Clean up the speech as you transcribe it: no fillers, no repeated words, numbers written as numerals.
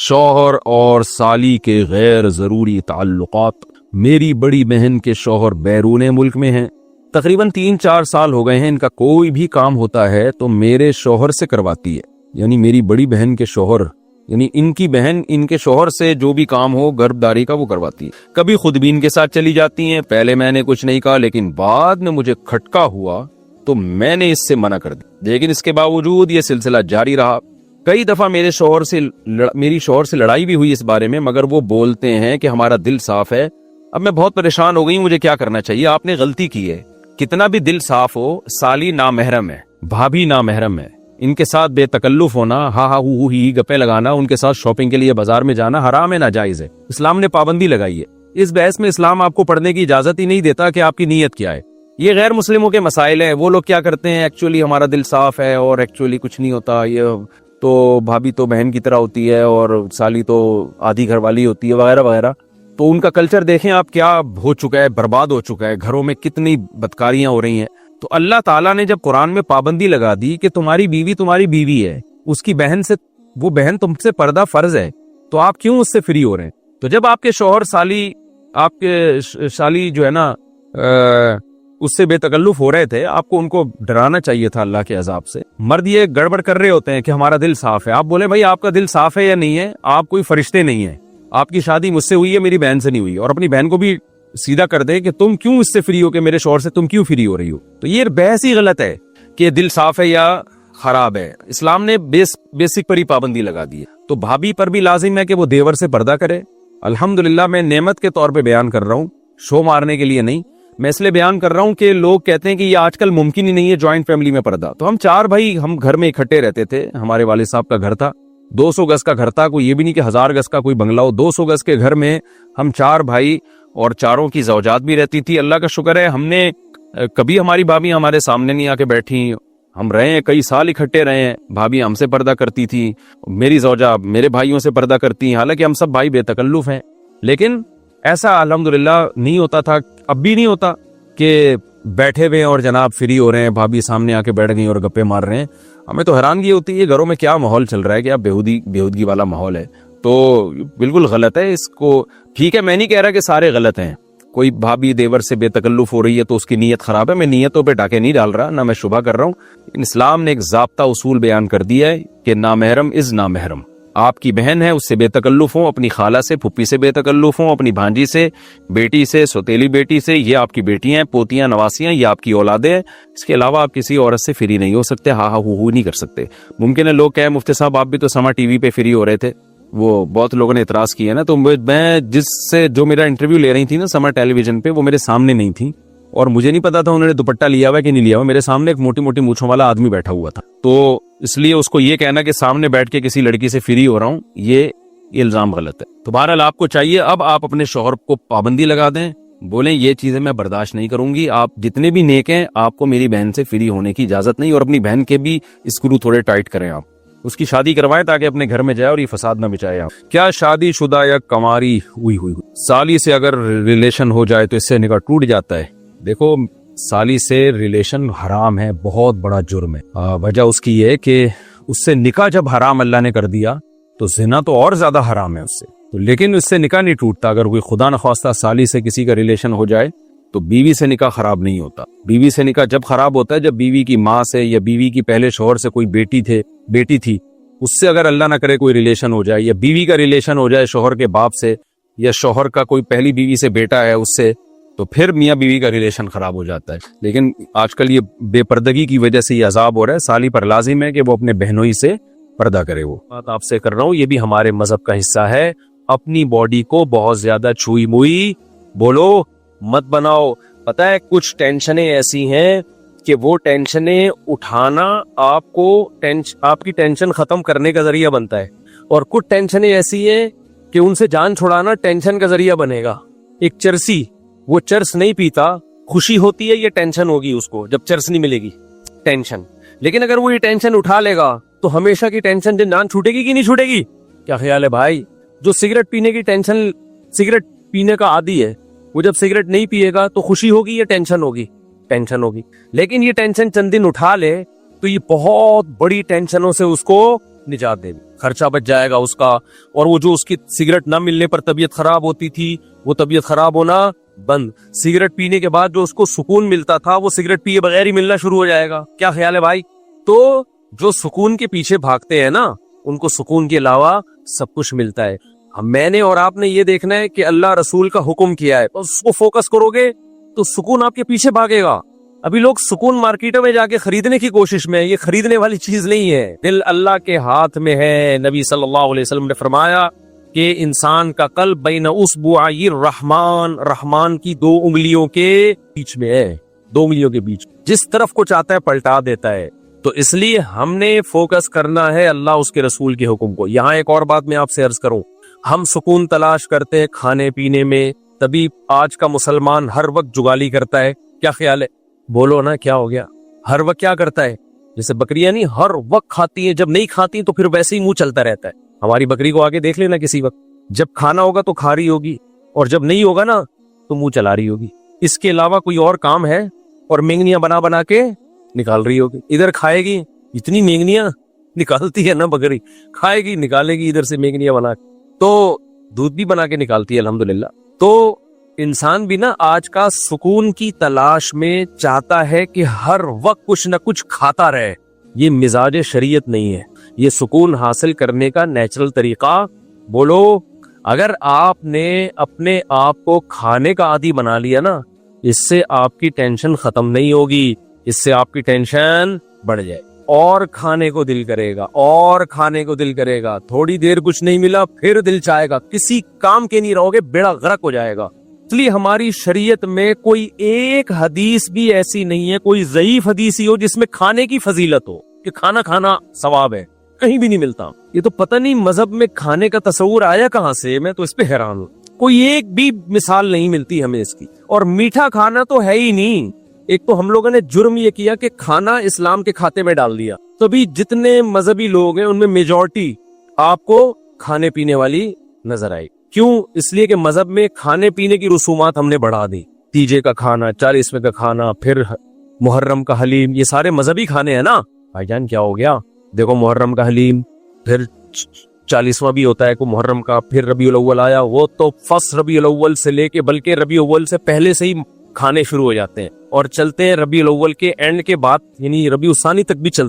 شوہر اور سالی کے غیر ضروری تعلقات۔ میری بڑی بہن کے شوہر بیرون ملک میں ہیں، تقریباً 3-4 سال ہو گئے ہیں، ان کا کوئی بھی کام ہوتا ہے تو میرے شوہر سے کرواتی ہے، یعنی میری بڑی بہن کے شوہر، یعنی ان کی بہن ان کے شوہر سے جو بھی کام ہو گربداری کا وہ کرواتی ہے۔ کبھی خود بھی ان کے ساتھ چلی جاتی ہیں، پہلے میں نے کچھ نہیں کہا لیکن بعد میں مجھے کھٹکا ہوا تو میں نے اس سے منع کر دی، لیکن اس کے باوجود یہ سلسلہ جاری رہا۔ کئی دفعہ میری شوہر سے لڑائی بھی ہوئی اس بارے میں، مگر وہ بولتے ہیں کہ ہمارا دل صاف ہے۔ اب میں بہت پریشان ہو گئی ہوں، مجھے کیا کرنا چاہیے؟ آپ نے غلطی کی ہے، کتنا بھی دل صاف ہو، سالی نامحرم ہے، بھابھی نامحرم ہے، ان کے ساتھ بے تکلف ہونا، ہا ہا ہو ہی گپے لگانا، ان کے ساتھ شاپنگ کے لیے بازار میں جانا حرام ہے، ناجائز ہے، اسلام نے پابندی لگائی ہے۔ اس بحث میں اسلام آپ کو پڑھنے کی اجازت ہی نہیں دیتا کہ آپ کی نیت کیا ہے۔ یہ غیر مسلموں کے مسائل ہیں، وہ لوگ کیا کرتے ہیں، ایکچولی ہمارا دل صاف ہے اور ایکچولی کچھ نہیں ہوتا، یہ تو بھابھی تو بہن کی طرح ہوتی ہے اور سالی تو آدھی گھر والی ہوتی ہے وغیرہ وغیرہ۔ تو ان کا کلچر دیکھیں آپ کیا ہو چکا ہے، برباد ہو چکا ہے، گھروں میں کتنی بدکاریاں ہو رہی ہیں۔ تو اللہ تعالیٰ نے جب قرآن میں پابندی لگا دی کہ تمہاری بیوی ہے، اس کی بہن سے، وہ بہن تم سے پردہ فرض ہے، تو آپ کیوں اس سے فری ہو رہے ہیں؟ تو جب آپ کے شوہر آپ کے سالی جو ہے نا اس سے بے تکلف ہو رہے تھے، آپ کو ان کو ڈرانا چاہیے تھا اللہ کے عذاب سے۔ مرد یہ گڑبڑ کر رہے ہوتے ہیں کہ ہمارا دل صاف ہے، آپ بولے بھائی آپ کا دل صاف ہے یا نہیں ہے، آپ کوئی فرشتے نہیں ہیں، آپ کی شادی مجھ سے ہوئی ہے، میری بہن سے نہیں ہوئی، اور اپنی بہن کو بھی سیدھا کر دے کہ تم کیوں اس سے فری ہو، کہ میرے شوہر سے تم کیوں فری ہو رہی ہو۔ تو یہ بحث ہی غلط ہے کہ دل صاف ہے یا خراب ہے، اسلام نے بیسک پر ہی پابندی لگا دی ہے۔ تو بھابھی پر بھی لازم ہے کہ وہ دیور سے پردہ کرے۔ الحمدللہ میں نعمت کے طور پہ بیان کر رہا ہوں، شو مارنے کے لیے نہیں، میں اس لیے بیان کر رہا ہوں کہ لوگ کہتے ہیں کہ یہ آج کل ممکن ہی نہیں ہے جوائنٹ فیملی میں پردہ۔ تو ہم 4 بھائی ہم گھر میں اکٹھے رہتے تھے، ہمارے والد صاحب کا گھر تھا، 200 گز کا گھر تھا، کوئی یہ بھی نہیں کہ 1000 گز کا کوئی بنگلہ ہو، 200 گز کے گھر میں ہم 4 بھائی اور چاروں کی زوجات بھی رہتی تھی۔ اللہ کا شکر ہے ہم نے کبھی ہماری بھابھی ہمارے سامنے نہیں آ کے بیٹھی، ہم رہے ہیں کئی سال اکٹھے رہے ہیں، بھابھی ہم سے پردہ کرتی تھی، میری زوجہ میرے بھائیوں سے پردہ کرتی ہیں، حالانکہ ہم سب بھائی بے تکلف ہیں، لیکن ایسا الحمدللہ نہیں ہوتا تھا، اب بھی نہیں ہوتا کہ بیٹھے ہوئے اور جناب فری ہو رہے ہیں، بھابھی سامنے آ کے بیٹھ گئی اور گپے مار رہے ہیں۔ ہمیں تو حیرانگی ہوتی ہے گھروں میں کیا ماحول چل رہا ہے، کیا بےہودگی والا ماحول ہے۔ تو بالکل غلط ہے، اس کو ٹھیک ہے، میں نہیں کہہ رہا کہ سارے غلط ہیں، کوئی بھابھی دیور سے بے تکلف ہو رہی ہے تو اس کی نیت خراب ہے، میں نیتوں پہ ڈاکے نہیں ڈال رہا، نہ میں شبہ کر رہا ہوں، لیکن اسلام نے ایک ضابطہ اصول بیان کر دیا ہے کہ نامحرم از نامحرم۔ آپ کی بہن ہے اس سے بے تکلف ہوں، اپنی خالہ سے پھپھی سے بے تکلف ہوں، اپنی بھانجی سے، بیٹی سے، سوتیلی بیٹی سے، یہ آپ کی بیٹیاں ہیں، پوتیاں، نواسیاں، یہ آپ کی اولادیں ہیں، اس کے علاوہ آپ کسی عورت سے فری نہیں ہو سکتے، ہاں ہاں ہو نہیں کر سکتے۔ ممکن ہے لوگ کہیں مفتی صاحب آپ بھی تو سما ٹی وی پہ فری ہو رہے تھے، وہ بہت لوگوں نے اعتراض کیا نا، تو میں جو میرا انٹرویو لے رہی تھی نا سما ٹیلی ویژن پہ، وہ میرے سامنے نہیں تھی اور مجھے نہیں پتا تھا انہوں نے دوپٹہ لیا ہوا کہ نہیں لیا ہوا، میرے سامنے ایک موٹی موٹی مونچھوں والا آدمی بیٹھا ہوا تھا، تو اس لیے اس کو یہ کہنا کہ سامنے بیٹھ کے کسی لڑکی سے فری ہو رہا ہوں، یہ الزام غلط ہے۔ تو بہرحال آپ کو چاہیے اب آپ اپنے شوہر کو پابندی لگا دیں، بولیں یہ چیزیں میں برداشت نہیں کروں گی، آپ جتنے بھی نیک ہیں آپ کو میری بہن سے فری ہونے کی اجازت نہیں، اور اپنی بہن کے بھی اسکرو تھوڑے ٹائٹ کریں، آپ اس کی شادی کروائیں تاکہ اپنے گھر میں جائے اور یہ فساد نہ بچائے۔ آپ کیا شادی شدہ یا کنواری ہوئی سالی سے اگر ریلیشن ہو جائے تو اس سے نکاح ٹوٹ جاتا ہے؟ دیکھو سالی سے ریلیشن حرام ہے، بہت بڑا جرم ہے، وجہ اس کی یہ کہ اس سے نکاح جب حرام اللہ نے کر دیا تو زنا تو اور زیادہ حرام ہے اس سے، تو لیکن اس سے نکاح نہیں ٹوٹتا۔ اگر کوئی خدا نخواستہ سالی سے کسی کا ریلیشن ہو جائے تو بیوی سے نکاح خراب نہیں ہوتا، بیوی سے نکاح جب خراب ہوتا ہے جب بیوی کی ماں سے یا بیوی کی پہلے شوہر سے کوئی بیٹی تھی اس سے اگر اللہ نہ کرے کوئی ریلیشن ہو جائے، یا بیوی کا ریلیشن ہو جائے شوہر کے باپ سے، یا شوہر کا کوئی پہلی بیوی سے بیٹا ہے اس سے، تو پھر میاں بیوی کا ریلیشن خراب ہو جاتا ہے۔ لیکن آج کل یہ بے پردگی کی وجہ سے یہ عذاب ہو رہا ہے، سالی پر لازم ہے کہ وہ اپنے بہنوئی سے پردہ کرے۔ وہ بات آپ سے کر رہا ہوں، یہ بھی ہمارے مذہب کا حصہ ہے، اپنی باڈی کو بہت زیادہ چھوئی موئی بولو مت بناؤ۔ پتہ ہے کچھ ٹینشنیں ایسی ہیں کہ وہ ٹینشنیں اٹھانا آپ کی ٹینشن ختم کرنے کا ذریعہ بنتا ہے، اور کچھ ٹینشنیں ایسی ہیں کہ ان سے جان چھڑانا ٹینشن کا ذریعہ بنے گا۔ ایک چرسی وہ چرس نہیں پیتا، خوشی ہوتی ہے، یہ ٹینشن ہوگی اس کو جب چرس نہیں ملے گی، ٹینشن۔ لیکن اگر وہ یہ ٹینشن اٹھا لے گا تو ہمیشہ کی ٹینشن جان چھوٹے گی کہ نہیں چھوٹے گی؟ کیا خیال ہے بھائی؟ جو سگریٹ پینے کی ٹینشن، سگریٹ پینے کا عادی ہے، وہ جب سگریٹ نہیں پیے گا تو خوشی ہوگی یا ٹینشن ہوگی؟ ٹینشن ہوگی۔ لیکن یہ ٹینشن چند دن اٹھا لے تو یہ بہت بڑی ٹینشنوں سے اس کو نجات دے گی۔ خرچہ بچ جائے گا اس کا، اور وہ جو اس کی سگریٹ نہ ملنے پر طبیعت خراب ہوتی تھی وہ طبیعت خراب ہونا بند، سگریٹ پینے کے بعد جو اس کو سکون ملتا تھا وہ سگریٹ پیے بغیر ہی ملنا شروع ہو جائے گا. کیا خیال ہے بھائی؟ تو جو سکون کے پیچھے بھاگتے ہیں نا ان کو سکون کے علاوہ سب کچھ ملتا ہے. میں نے اور آپ نے یہ دیکھنا ہے کہ اللہ رسول کا حکم کیا ہے، اس کو فوکس کرو گے تو سکون آپ کے پیچھے بھاگے گا. ابھی لوگ سکون مارکیٹوں میں جا کے خریدنے کی کوشش میں، یہ خریدنے والی چیز نہیں ہے، دل اللہ کے ہاتھ میں ہے. نبی صلی اللہ علیہ وسلم نے فرمایا کہ انسان کا قلب بین اصبعی الرحمن، رحمان کی 2 انگلیوں کے بیچ میں ہے، 2 انگلیوں کے بیچ، جس طرف کو چاہتا ہے پلٹا دیتا ہے. تو اس لیے ہم نے فوکس کرنا ہے اللہ اس کے رسول کے حکم کو. یہاں ایک اور بات میں آپ سے عرض کروں، ہم سکون تلاش کرتے ہیں کھانے پینے میں، تبھی آج کا مسلمان ہر وقت جگالی کرتا ہے. کیا خیال ہے؟ بولو نا کیا ہو گیا؟ ہر وقت کیا کرتا ہے؟ جیسے بکریاں نہیں ہر وقت کھاتی ہیں، جب نہیں کھاتی تو پھر ویسے ہی منہ چلتا رہتا ہے. ہماری بکری کو آگے دیکھ لینا کسی وقت، جب کھانا ہوگا تو کھا رہی ہوگی اور جب نہیں ہوگا نا تو منہ چلا رہی ہوگی. اس کے علاوہ کوئی اور کام ہے؟ اور مینگنیاں بنا بنا کے نکال رہی ہوگی. ادھر کھائے گی، اتنی مینگنیاں نکالتی ہے نا بکری، کھائے گی نکالے گی ادھر سے مینگنیاں بنا کے، تو دودھ بھی بنا کے نکالتی ہے الحمدللہ. تو انسان بھی نا آج کا سکون کی تلاش میں چاہتا ہے کہ ہر وقت کچھ نہ کچھ کھاتا رہے. یہ مزاج شریعت نہیں ہے، یہ سکون حاصل کرنے کا نیچرل طریقہ. بولو، اگر آپ نے اپنے آپ کو کھانے کا عادی بنا لیا نا، اس سے آپ کی ٹینشن ختم نہیں ہوگی، اس سے آپ کی ٹینشن بڑھ جائے، اور کھانے کو دل کرے گا، اور کھانے کو دل کرے گا. تھوڑی دیر کچھ نہیں ملا پھر دل چاہے گا، کسی کام کے نہیں رہو گے، بیڑا غرق ہو جائے گا. اس لیے ہماری شریعت میں کوئی ایک حدیث بھی ایسی نہیں ہے، کوئی ضعیف حدیث ہی ہو جس میں کھانے کی فضیلت ہو کہ کھانا کھانا ثواب ہے، کہیں بھی نہیں ملتا. یہ تو پتہ نہیں مذہب میں کھانے کا تصور آیا کہاں سے، میں تو اس پہ حیران ہوں. کوئی ایک بھی مثال نہیں ملتی ہمیں اس کی. اور میٹھا کھانا تو ہے ہی نہیں. ایک تو ہم لوگوں نے جرم یہ کیا کہ کھانا اسلام کے کھاتے میں ڈال دیا، تو بھی جتنے مذہبی لوگ ہیں ان میں میجورٹی آپ کو کھانے پینے والی نظر آئی. کیوں؟ اس لیے کہ مذہب میں کھانے پینے کی رسومات ہم نے بڑھا دی. تیجے کا کھانا، 40ویں کا کھانا، پھر محرم کا حلیم، یہ سارے مذہبی کھانے ہیں نا. بھائی جان کیا ہو گیا؟ دیکھو محرم کا حلیم، پھر 40واں بھی ہوتا ہے کو محرم کا، پھر ربیع الاول آیا، وہ تو فرسٹ ربیع الاول سے لے کے بلکہ ربیع الاول سے پہلے سے ہی کھانے شروع ہو جاتے ہیں اور چلتے ہیں ربیع الاول کے اینڈ کے بعد، یعنی ربیع الثانی تک بھی چلتے ہیں.